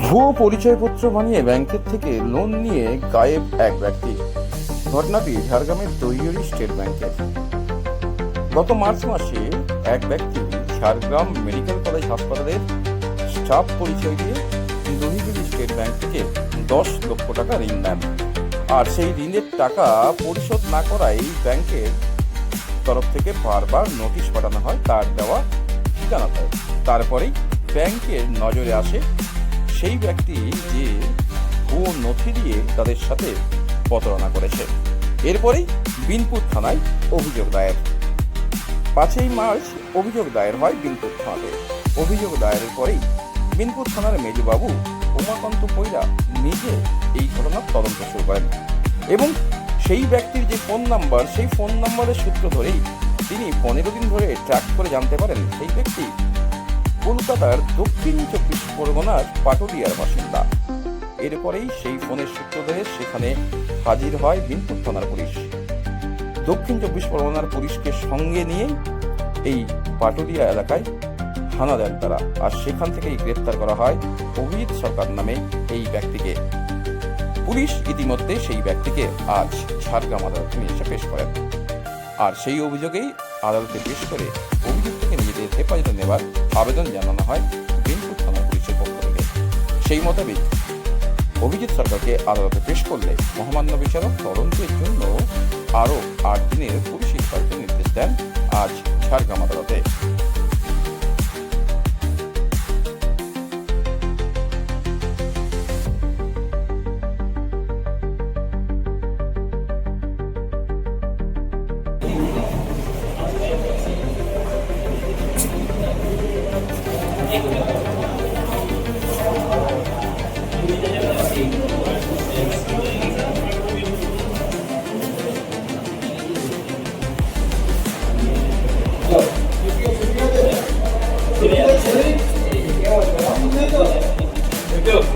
ভুয়ো পরিচয়পত্র বানিয়ে ব্যাংকের থেকে লোন নিয়ে গায়েব এক ব্যক্তি। ঘটনাটি ঝাড়গ্রামের তৈয়রি স্টেট ব্যাংকের। গত মার্চ মাসে এক ব্যক্তি ঝাড়গ্রাম মেডিকেল কলেজ হাসপাতালের স্টাফ পরিচয় দিয়ে তৈয়রি স্টেট ব্যাংক থেকে 10 লক্ষ টাকা ঋণ নেন। আর সেই ঋণের টাকা পরিশোধ না করায় ব্যাংকের তরফ থেকে বারবার নোটিশ পাঠানো হয় তার দেওয়া ঠিকানাতে। তারপরেই ব্যাংকের নজরে আসে সেই ব্যক্তি যে ভুয়ো নথি দিয়ে তাদের সাথে প্রতারণা করেছে। এরপরেই বিনপুর থানায় অভিযোগ দায়ের। 5 মার্চ অভিযোগ দায়ের হয় বিনপুর থানাতে। অভিযোগ দায়েরের পরেই বিনপুর থানার মেজবাবু উমাকান্ত পৈরা নিজে এই ঘটনার তদন্ত শুরু করেন এবং সেই ব্যক্তির যে ফোন নাম্বার, সেই ফোন নাম্বারের সূত্র ধরেই তিনি 15 দিন ধরে ট্র্যাক করে জানতে পারেন সেই ব্যক্তি কলকাতার দক্ষিণ 24 পরগনার পাটুরিয়ার বাসিন্দা। এরপরেই সেই ফোনের সূত্র ধরে সেখানে হাজির হয় বিনপুর থানার পুলিশ। দক্ষিণ 24 পরগনার পুলিশকে সঙ্গে নিয়ে এই পাটুরিয়া এলাকায় হানা দেন তারা, আর সেখান থেকেই গ্রেপ্তার করা হয় অভিজিৎ সরকার নামে এই ব্যক্তিকে। পুলিশ ইতিমধ্যে সেই ব্যক্তিকে আজ ঝাড়গ্রাম আদালতে নিয়ে এসে পেশ করেন। আর সেই অভিযোগেই আদালতে পেশ করে অভিযুক্তকে নিজেদের হেফাজতে নেবার আবেদন জানানো হয় বিনপুর থানার পুলিশের পক্ষ থেকে। সেই মোতাবেক অভিজিৎ সরকারকে আদালতে পেশ করলে মহামান্য বিচারক তদন্তের জন্য আরও 8 দিনের পুলিশ হেফাজতের নির্দেশ দেন আজ ঝাড়গ্রাম আদালতে। Betul.